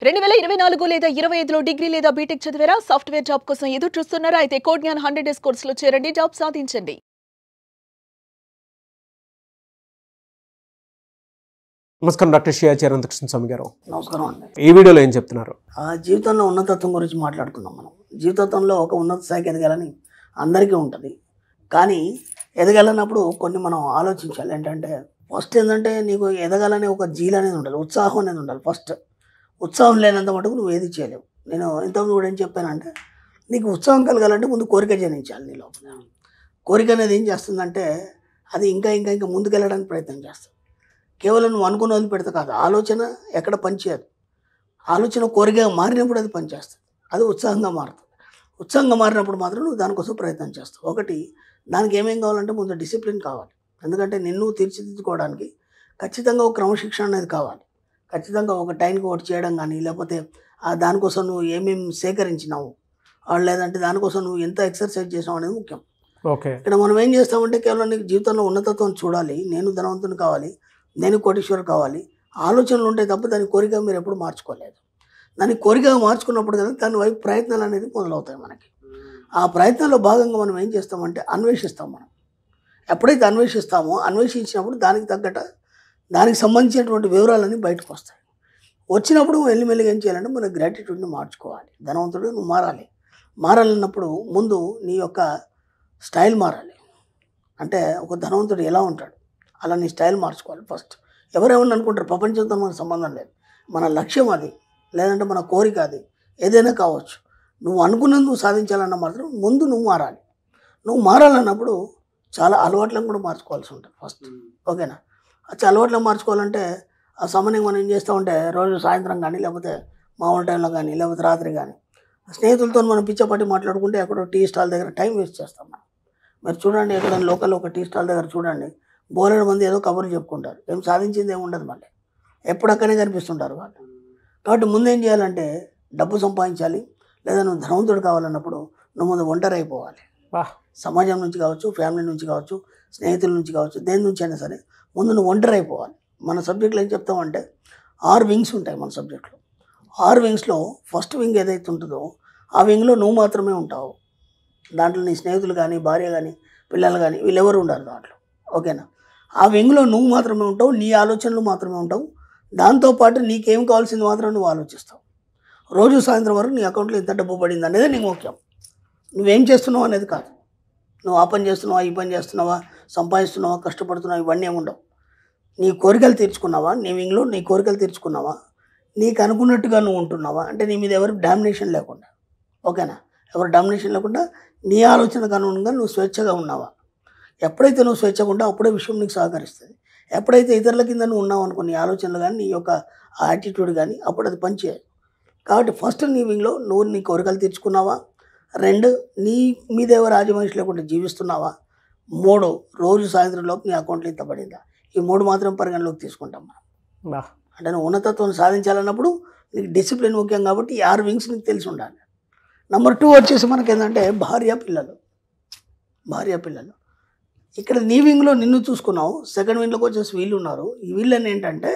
2024 లేదా 25లో డిగ్రీ లేదా బీటెక్ చదివారా? సాఫ్ట్‌వేర్ జాబ్ కోసం ఎదురు చూస్తున్నారా? అయితే కోడ్ జ్ఞాన్ 100 డేస్ కోర్సులో చేరండి, జాబ్ సాధించండి. నమస్కారం డాక్టర్ షియాచి అనంతకృష్ణ స్వామి గారు. నమస్కారం అండి. ఈ వీడియోలో ఏం చెప్తున్నారు? జీవితంలో ఉన్నతత్వం గురించి మాట్లాడుతున్నాం మనం. జీవితంలో ఒక ఉన్నత స్థాయికి ఎదగాలని అందరికీ ఉంటుంది. కానీ ఎదగాలన్నప్పుడు కొన్ని మనం ఆలోచించాలి. ఏంటంటే ఫస్ట్ ఏంటంటే నీకు ఎదగాలనే ఒక జీల్ అనేది ఉండాలి, ఉత్సాహం అనేది ఉండాలి. ఫస్ట్ ఉత్సాహం లేనంత మటుకు నువ్వు ఏది చేయలేవు. నేను ఇంతకుముందు కూడా ఏం చెప్పానంటే నీకు ఉత్సాహం కలగాలంటే ముందు కోరిక జనించాలి నీ లోపల. కోరిక అనేది ఏం చేస్తుందంటే అది ఇంకా ఇంకా ఇంకా ముందుకెళ్ళడానికి ప్రయత్నం చేస్తుంది. కేవలం నువ్వు అనుకుని వదిలిపెడితే కాదు, ఆలోచన ఎక్కడ పనిచేయదు. ఆలోచన కోరికగా మారినప్పుడు అది పనిచేస్తుంది, అది ఉత్సాహంగా మారుతుంది. ఉత్సాహంగా మారినప్పుడు మాత్రం నువ్వు దానికోసం ప్రయత్నం చేస్తావు. ఒకటి, దానికి ఏమేం కావాలంటే ముందు డిసిప్లిన్ కావాలి. ఎందుకంటే నిన్ను తీర్చిదిద్దుకోవడానికి ఖచ్చితంగా ఒక క్రమశిక్షణ అనేది కావాలి. ఖచ్చితంగా ఒక టైంకి ఒకటి చేయడం కానీ, లేకపోతే దానికోసం నువ్వు ఏమేమి సేకరించినావు, లేదంటే దానికోసం నువ్వు ఎంత ఎక్సర్సైజ్ చేసావు అనేది ముఖ్యం. ఓకే, ఇక్కడ మనం ఏం చేస్తామంటే కేవలం నీకు జీవితంలో ఉన్నతత్వం చూడాలి, నేను ధనవంతుని కావాలి, నేను కోటీశ్వరు కావాలి, ఆలోచనలు ఉంటాయి తప్ప దాని కోరిక మీరు ఎప్పుడు మార్చుకోలేదు. దాన్ని కోరికగా మార్చుకున్నప్పుడు కదా దాని వైపు ప్రయత్నాలు అనేది మొదలవుతాయి మనకి. ఆ ప్రయత్నంలో భాగంగా మనం ఏం చేస్తామంటే అన్వేషిస్తాం. మనం ఎప్పుడైతే అన్వేషిస్తామో అన్వేషించినప్పుడు దానికి తగ్గట్టు దానికి సంబంధించినటువంటి వివరాలన్నీ బయటకు వస్తాయి. వచ్చినప్పుడు మెల్లిమెల్లిగా ఏం చేయాలంటే మన గ్రాటిట్యూడ్ని మార్చుకోవాలి. ధనవంతుడు నువ్వు మారాలి. మారాలన్నప్పుడు ముందు నీ యొక్క స్టైల్ మారాలి. అంటే ఒక ధనవంతుడు ఎలా ఉంటాడు అలా నీ స్టైల్ మార్చుకోవాలి. ఫస్ట్ ఎవరేమన్నా అనుకుంటారు, ప్రపంచంతో మనకు సంబంధం లేదు. మన లక్ష్యం అది, లేదంటే మన కోరిక అది, ఏదైనా కావచ్చు. నువ్వు అనుకున్నది నువ్వు సాధించాలన్న మాత్రం ముందు నువ్వు మారాలి. నువ్వు మారాలన్నప్పుడు చాలా అలవాట్లను కూడా మార్చుకోవాల్సి ఉంటుంది ఫస్ట్. ఓకేనా? చాలా అలవాట్లను మార్చుకోవాలంటే ఆ సమయం మనం ఏం చేస్తామంటే రోజు సాయంత్రం కానీ, లేకపోతే మామూలు టైంలో కానీ, లేకపోతే రాత్రి కానీ స్నేహితులతో మనం పిచ్చపట్టి మాట్లాడుకుంటే ఎక్కడో టీ స్టాల్ దగ్గర టైం వేస్ట్ చేస్తాం మనం. మీరు చూడండి, ఎక్కడైనా లోకల్ ఒక టీ స్టాల్ దగ్గర చూడండి, బోలెడు మంది ఏదో కబుర్లు చెప్పుకుంటారు, ఏం సాధించింది ఏమి ఉండదు. మళ్ళీ ఎప్పుడు అక్కడే కనిపిస్తుంటారు వాళ్ళు. కాబట్టి ముందు ఏం చేయాలంటే డబ్బు సంపాదించాలి, లేదా నువ్వు ధనవంతుడు కావాలన్నప్పుడు నువ్వు ముందు ఒంటరి అయిపోవాలి. సమాజం నుంచి కావచ్చు, ఫ్యామిలీ నుంచి కావచ్చు, స్నేహితుల నుంచి కావచ్చు, దేని నుంచి అయినా సరే ముందు నువ్వు ఒంటరి అయిపోవాలి. మన సబ్జెక్టులో ఏం చెప్తామంటే 6 వింగ్స్ ఉంటాయి మన సబ్జెక్టులో. 6 వింగ్స్లో ఫస్ట్ వింగ్ ఏదైతే ఉంటుందో ఆ వింగ్లో నువ్వు మాత్రమే ఉంటావు. దాంట్లో నీ స్నేహితులు కానీ, భార్య కానీ, పిల్లలు కానీ వీళ్ళెవరు ఉండాలి దాంట్లో. ఓకేనా? ఆ వింగ్లో నువ్వు మాత్రమే ఉంటావు, నీ ఆలోచనలు మాత్రమే ఉంటావు. దాంతోపాటు నీకేం కావాల్సింది మాత్రం నువ్వు ఆలోచిస్తావు. రోజు సాయంత్రం వరకు నీ అకౌంట్లో ఎంత డబ్బు పడింది అనేది నీకు ముఖ్యం. నువ్వేం చేస్తున్నావు అనేది కాదు. నువ్వు ఆ పని చేస్తున్నావా, ఈ పని చేస్తున్నావా, సంపాదిస్తున్నావా, కష్టపడుతున్నావా, ఇవన్నీ ఏమి ఉండవు. నీ కోరికలు తీర్చుకున్నావా, నీ వింగ్లో నీ కోరికలు తీర్చుకున్నావా, నీకు అనుకున్నట్టుగా నువ్వు ఉంటున్నావా, అంటే నీ మీద ఎవరు డామినేషన్ లేకుండా. ఓకేనా? ఎవరు డామినేషన్ లేకుండా నీ ఆలోచనకు అనుగుణంగా నువ్వు స్వేచ్ఛగా ఉన్నావా. ఎప్పుడైతే నువ్వు స్వేచ్ఛగా ఉంటావు అప్పుడే విశ్వం నీకు సహకరిస్తుంది. ఎప్పుడైతే ఇతరుల కింద నువ్వు ఉన్నావు అనుకో, నీ ఆలోచనలు కానీ, నీ యొక్క యాటిట్యూడ్ కానీ, అప్పుడు అది పనిచేయదు. కాబట్టి ఫస్ట్ నీ వింగ్లో నువ్వు నీ కోరికలు తీర్చుకున్నావా, 2 నీ మీద ఎవరు రాజమనిషి లేకుండా జీవిస్తున్నావా, 3 రోజు సాయంత్రం లోపు నీ అకౌంట్లో ఇంత పడిందా. ఈ 3 మాత్రం పరిగణలోకి తీసుకుంటాం మనం. అంటే నువ్వు ఉన్నతత్వం సాధించాలన్నప్పుడు నీకు డిసిప్లిన్ ముఖ్యం. కాబట్టి ఈ 6 వింగ్స్ నీకు తెలిసి ఉండాలి. నెంబర్ 2 వచ్చేసి మనకి ఏంటంటే భార్య పిల్లలు. ఇక్కడ నీ వింగ్లో నిన్ను చూసుకున్నావు, సెకండ్ వింగ్లోకి వచ్చేసి వీళ్ళు ఉన్నారు. ఈ వీళ్ళని ఏంటంటే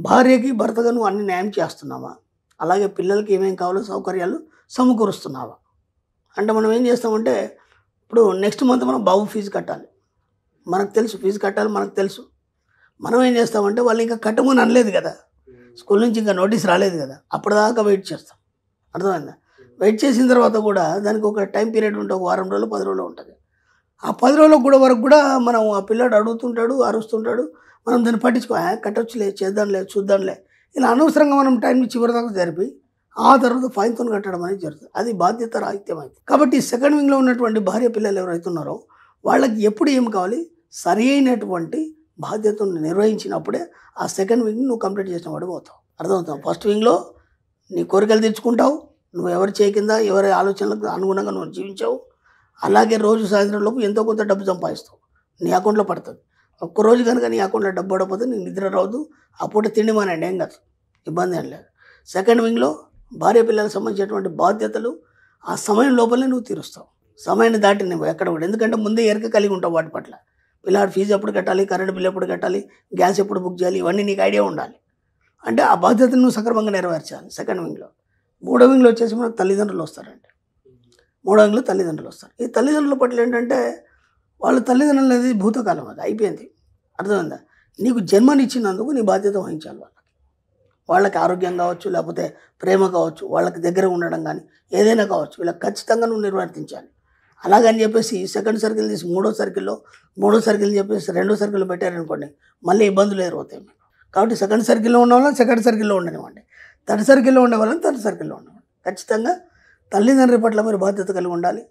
భార్యకి భర్తగా నువ్వు అన్ని న్యాయం చేస్తున్నావా, అలాగే పిల్లలకి ఏమేమి కావాలో సౌకర్యాలు సమకూరుస్తున్నావా. అంటే మనం ఏం చేస్తామంటే ఇప్పుడు నెక్స్ట్ మంత్ మనం బాబు ఫీజు కట్టాలి, మనకు తెలుసు ఫీజు కట్టాలి, మనకు తెలుసు. మనం ఏం చేస్తామంటే వాళ్ళు ఇంకా కట్టమని అనలేదు కదా, స్కూల్ నుంచి ఇంకా నోటీస్ రాలేదు కదా, అప్పటిదాకా వెయిట్ చేస్తాం. అర్థమైందా? వెయిట్ చేసిన తర్వాత కూడా దానికి ఒక టైం పీరియడ్ ఉంటుంది, ఒక వారం రోజులు 10 రోజులు ఉంటుంది. ఆ 10 రోజుల కూడా వరకు కూడా మనం ఆ పిల్లాడు అడుగుతుంటాడు, అరుస్తుంటాడు, మనం దాన్ని పట్టించుకో, కట్టొచ్చులే, చేద్దాంలే, చూద్దాంలే, ఇలా అనవసరంగా మనం టైంని చివరిదాకా జరిపి ఆ తర్వాత ఫైన్తో కట్టడం అనేది జరుగుతుంది. అది బాధ్యత రాహిత్యం అయింది. కాబట్టి సెకండ్ వింగ్లో ఉన్నటువంటి భార్య పిల్లలు ఎవరైతే ఉన్నారో వాళ్ళకి ఎప్పుడు ఏం కావాలి, సరి అయినటువంటి బాధ్యతను నిర్వహించినప్పుడే ఆ సెకండ్ వింగ్ నువ్వు కంప్లీట్ చేసిన వాడు పోతావు. అర్థమవుతావు? ఫస్ట్ వింగ్లో నీ కోరికలు తెచ్చుకుంటావు, నువ్వు ఎవరి చేయి కింద ఎవరి ఆలోచనలకు అనుగుణంగా నువ్వు జీవించావు. అలాగే రోజు సాయంత్రం లోపు ఎంతో కొంత డబ్బు సంపాదిస్తావు, నీ అకౌంట్లో పడుతుంది. ఒక్కరోజు కనుక నీ అకౌంట్లో డబ్బు పడకపోతే నీ నిద్ర రావద్దు, ఆ పూట తిండి మానండి, ఏం కాదు, ఇబ్బంది ఏం లేదు. సెకండ్ వింగ్లో భార్య పిల్లలకు సంబంధించినటువంటి బాధ్యతలు ఆ సమయం లోపలే నువ్వు తీరుస్తావు. సమయాన్ని దాటి నువ్వు ఎక్కడ కూడా, ఎందుకంటే ముందే ఎరక కలిగి ఉంటావు వాటి పట్ల. పిల్లాడు ఫీజు ఎప్పుడు కట్టాలి, కరెంట్ బిల్ ఎప్పుడు కట్టాలి, గ్యాస్ ఎప్పుడు బుక్ చేయాలి, ఇవన్నీ నీకు ఐడియా ఉండాలి. అంటే ఆ బాధ్యతను నువ్వు సక్రమంగా నెరవేర్చాలి. సెకండ్ వింగ్లో. మూడో వింగ్లో వచ్చేసి మనకు తల్లిదండ్రులు వస్తారండి. మూడో వింగ్లో తల్లిదండ్రులు వస్తారు. ఈ తల్లిదండ్రుల పట్ల ఏంటంటే వాళ్ళ తల్లిదండ్రులు అనేది భూతకాలం, అది అయిపోయింది. అర్థమైందా? నీకు జన్మనిచ్చినందుకు నీ బాధ్యత వహించాలి. వాళ్ళకి ఆరోగ్యం కావచ్చు, లేకపోతే ప్రేమ కావచ్చు, వాళ్ళకి దగ్గర ఉండడం కానీ ఏదైనా కావచ్చు, వీళ్ళకి ఖచ్చితంగా నువ్వు నిర్వర్తించాలి. అలాగని చెప్పేసి సెకండ్ సర్కిల్ తీసి మూడో సర్కిల్ చెప్పేసి రెండో సర్కిల్ పెట్టారనుకోండి, మళ్ళీ ఇబ్బందులు ఎదురవుతాయి మీకు. కాబట్టి సెకండ్ సర్కిల్లో ఉన్న వాళ్ళని సెకండ్ సర్కిల్లో ఉండనివ్వండి, థర్డ్ సర్కిల్లో ఉండే వాళ్ళని థర్డ్ సర్కిల్లో ఉండనివ్వండి. ఖచ్చితంగా తల్లిదండ్రుల పట్ల మీరు బాధ్యత కలిగి ఉండాలి.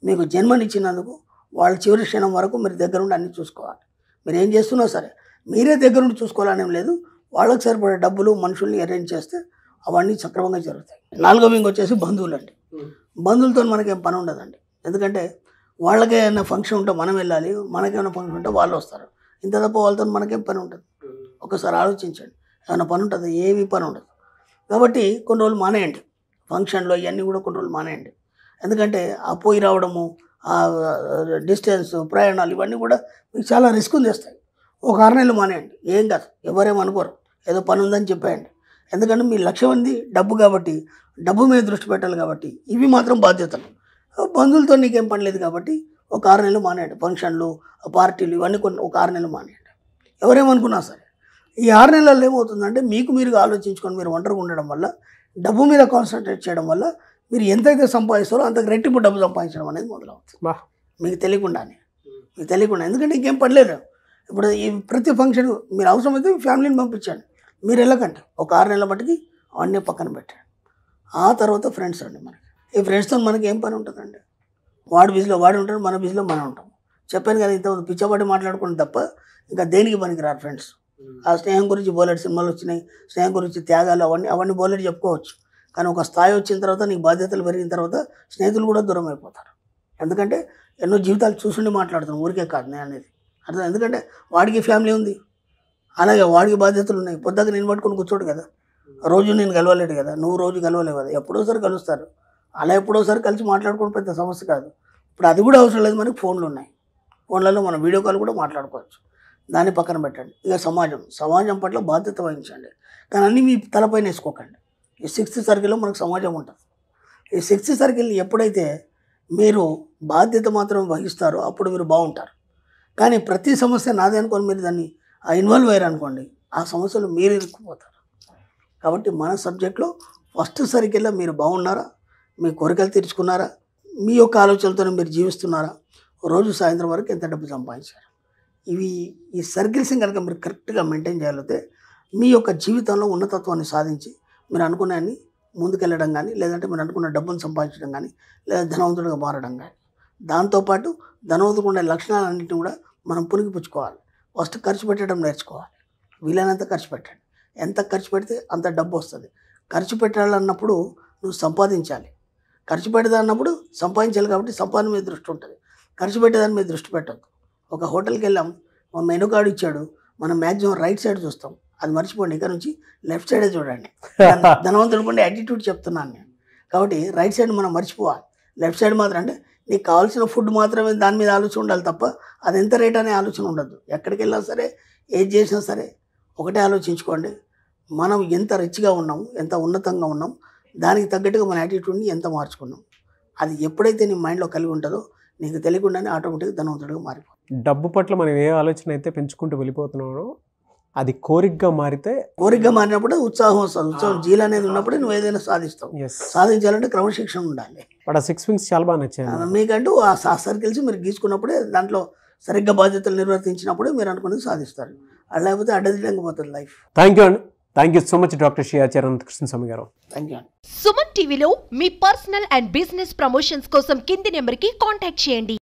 మీకు జన్మనిచ్చినందుకు వాళ్ళ చివరి క్షణం వరకు మీరు దగ్గరుండి అన్నీ చూసుకోవాలి. మీరు ఏం చేస్తున్నా సరే మీరే దగ్గరుండి చూసుకోవాలనేం లేదు. వాళ్ళకి సరిపడే డబ్బులు మనుషుల్ని అరేంజ్ చేస్తే అవన్నీ సక్రమంగా జరుగుతాయి. నాలుగో వింగ్ వచ్చేసి బంధువులు అండి. బంధువులతో మనకేం పని ఉండదండి. ఎందుకంటే వాళ్ళకే ఏమైనా ఫంక్షన్ ఉంటే మనం వెళ్ళాలి, మనకేమైనా ఫంక్షన్ ఉంటే వాళ్ళు వస్తారు. ఇంత తప్ప వాళ్ళతో మనకేం పని ఉంటుంది? ఒకసారి ఆలోచించండి. ఏమైనా పని ఉంటుంది? ఏమీ పని ఉండదు. కాబట్టి కొన్ని రోజులు మానేయండి. ఫంక్షన్లో ఇవన్నీ కూడా కొన్ని రోజులు మానేయండి. ఎందుకంటే ఆ పోయి రావడము, ఆ డిస్టెన్స్, ప్రయాణాలు ఇవన్నీ కూడా మీకు చాలా రిస్క్ తెస్తాయి. ఒక 6 నెలలు మానేయండి. ఏం కాదు, ఎవరేమనుకోరు. ఏదో పని ఉందని చెప్పేయండి. ఎందుకంటే మీ లక్ష్యం ఉంది డబ్బు, కాబట్టి డబ్బు మీద దృష్టి పెట్టాలి. కాబట్టి ఇవి మాత్రం బాధ్యతలు. బంధువులతో నీకేం పని లేదు కాబట్టి ఒక 6 నెలలు మానేయండి. ఫంక్షన్లు, పార్టీలు ఇవన్నీ కొన్ని ఒక 6 నెలలు మానేయండి. ఎవరేమనుకున్నా సరే ఈ 6 నెలల్లో ఏమవుతుందంటే మీకు మీరుగా ఆలోచించుకొని మీరు ఒంటరిగా ఉండడం వల్ల, డబ్బు మీద కాన్సన్ట్రేట్ చేయడం వల్ల మీరు ఎంతైతే సంపాదిస్తారో అంతకు రెట్టింపు డబ్బు సంపాదించడం అనేది మొదలవుతుంది. మీకు తెలియకుండానే. ఎందుకంటే ఇంకేం పని లేదు. ఇప్పుడు ఈ ప్రతి ఫంక్షన్ మీరు అవసరమైతే ఫ్యామిలీని పంపించండి. మీరు వెళ్ళకండి. ఒక 6 నెలల మట్టుకి అవన్నీ పక్కన పెట్టండి. ఆ తర్వాత ఫ్రెండ్స్ అండి. మనకి ఈ ఫ్రెండ్స్తో మనకి ఏం పని ఉంటుందండి? వాడి బిజీలో వాడు ఉంటాడు, మన బిజీలో మనం ఉంటాం. చెప్పాను కదా, ఇంతకుముందు పిచ్చబడి మాట్లాడుకుంటే తప్ప ఇంకా దేనికి పనికిరారు ఫ్రెండ్స్. ఆ స్నేహం గురించి బోలెడు సినిమాలు వచ్చినాయి. స్నేహం గురించి త్యాగాలు అవన్నీ బోలెడు చెప్పుకోవచ్చు. కానీ ఒక స్థాయి వచ్చిన తర్వాత, నీకు బాధ్యతలు పెరిగిన తర్వాత స్నేహితులు కూడా దూరం అయిపోతారు. ఎందుకంటే ఎన్నో జీవితాలు చూసుండి మాట్లాడుతున్నాం, ఊరికే కాదు నేను అనేది. అర్థం? ఎందుకంటే వాడికి ఫ్యామిలీ ఉంది, అలాగే వాడికి బాధ్యతలు ఉన్నాయి. పొద్దుగా నేను పట్టుకొని కూర్చోడు కదా, రోజు నేను కలవలేడు కదా, నువ్వు రోజు కలవలేవు కదా, ఎప్పుడోసారి కలుస్తారు. అలా ఎప్పుడోసారి కలిసి మాట్లాడుకోవడం పెద్ద సమస్య కాదు. ఇప్పుడు అది కూడా అవసరం లేదు, మనకి ఫోన్లు ఉన్నాయి. ఫోన్లలో మనం వీడియో కాల్ కూడా మాట్లాడుకోవచ్చు. దాన్ని పక్కన పెట్టండి. ఇక సమాజం పట్ల బాధ్యత వహించండి. కానీ అన్నీ మీ తలపైన వేసుకోకండి. ఈ 6th సర్కిల్లో మనకు సమాజం ఉంటుంది. ఈ 6th సర్కిల్ ఎప్పుడైతే మీరు బాధ్యత మాత్రం వహిస్తారో అప్పుడు మీరు బాగుంటారు. కానీ ప్రతి సమస్య నాదే అనుకోని మీరు దాన్ని ఇన్వాల్వ్ అయ్యారు అనుకోండి, ఆ సమస్యలు మీరు ఇరుక్కుపోతారు. కాబట్టి మన సబ్జెక్ట్లో ఫస్ట్ సర్కిల్లో మీరు బాగున్నారా, మీ కోరికలు తీర్చుకున్నారా, మీ యొక్క ఆలోచనలతో మీరు జీవిస్తున్నారా, రోజు సాయంత్రం వరకు ఎంత డబ్బు సంపాదించారు, ఈ సర్కిల్స్ కనుక మీరు కరెక్ట్గా మెయింటైన్ చేయగలిగితే మీ యొక్క జీవితంలో ఉన్నతత్వాన్ని సాధించి మీరు అనుకున్నాన్ని ముందుకెళ్ళడం కానీ, లేదంటే మీరు అనుకున్న డబ్బును సంపాదించడం కానీ, లేదా ధనవంతుడిగా మారడం కానీ. దాంతోపాటు ధనవంతుడు ఉండే లక్షణాలన్నింటినీ కూడా మనం పుణికిపుచ్చుకోవాలి. ఫస్ట్ ఖర్చు పెట్టడం నేర్చుకోవాలి. వీలైనంత ఖర్చు పెట్టండి. ఎంత ఖర్చు పెడితే అంత డబ్బు వస్తుంది. ఖర్చు పెట్టాలన్నప్పుడు నువ్వు సంపాదించాలి. ఖర్చు పెట్టదన్నప్పుడు సంపాదించాలి. కాబట్టి సంపాదన మీద దృష్టి ఉంటుంది. ఖర్చు పెట్టేదాని మీద దృష్టి పెట్టద్దు. ఒక హోటల్కి వెళ్ళాం, మా మెనూ కార్డు ఇచ్చాడు, మనం మ్యాక్సిమం రైట్ సైడ్ చూస్తాం. అది మర్చిపోండి, ఇక్కడ నుంచి లెఫ్ట్ సైడే చూడండి. ధనవంతుడు ఉండే యాటిట్యూడ్ చెప్తున్నాను నేను. కాబట్టి రైట్ సైడ్ మనం మర్చిపోవాలి. లెఫ్ట్ సైడ్ మాత్రం అంటే నీకు కావాల్సిన ఫుడ్ మాత్రమే దాని మీద ఆలోచన ఉండాలి తప్ప అది ఎంత రేట్ అనే ఆలోచన ఉండద్దు. ఎక్కడికి వెళ్ళినా సరే, ఏది చేసినా సరే ఒకటే ఆలోచించుకోండి. మనం ఎంత రిచ్గా ఉన్నాము, ఎంత ఉన్నతంగా ఉన్నాం, దానికి తగ్గట్టుగా మన యాటిట్యూడ్ని ఎంత మార్చుకున్నాం. అది ఎప్పుడైతే నీ మైండ్లో కలిగి ఉంటుందో నీకు తెలియకుండానే ఆటోమేటిక్గా ధనవంతుడిగా మారిపోతుంది. డబ్బు పట్ల మనం ఏ ఆలోచన అయితే పెంచుకుంటూ వెళ్ళిపోతున్నామో అది కోరికగా మారినప్పుడు ఉత్సాహం వస్తుంది. ఉత్సాహం జీల్ అనేది ఉన్నప్పుడే నువ్వు ఏదైనా సాధిస్తావు. సాధించాలంటే క్రమశిక్షణ ఉండాలి. బట్ ఆ 6 వింగ్స్ చాలా బాగా నచ్చాయి మీకంటూ. ఆ సర్కిల్స్ మీరు గీసుకున్నప్పుడే, దాంట్లో సరిగ్గా బాధ్యతలు నిర్వర్తించినప్పుడే మీరు అనుకున్నది సాధిస్తారు. అది లేకపోతే అడ్డదిడ్డంగా పోతుంది లైఫ్. థ్యాంక్ యూ అండి. Thank you so much doctor Sriyacharya Ananthakrishna Swami garu. Thank you అండి. సుమన్ టీవీలో మీ పర్సనల్ అండ్ బిజినెస్ ప్రమోషన్స్ కోసం కింది నెంబర్కి కాంటాక్ట్ చేయండి.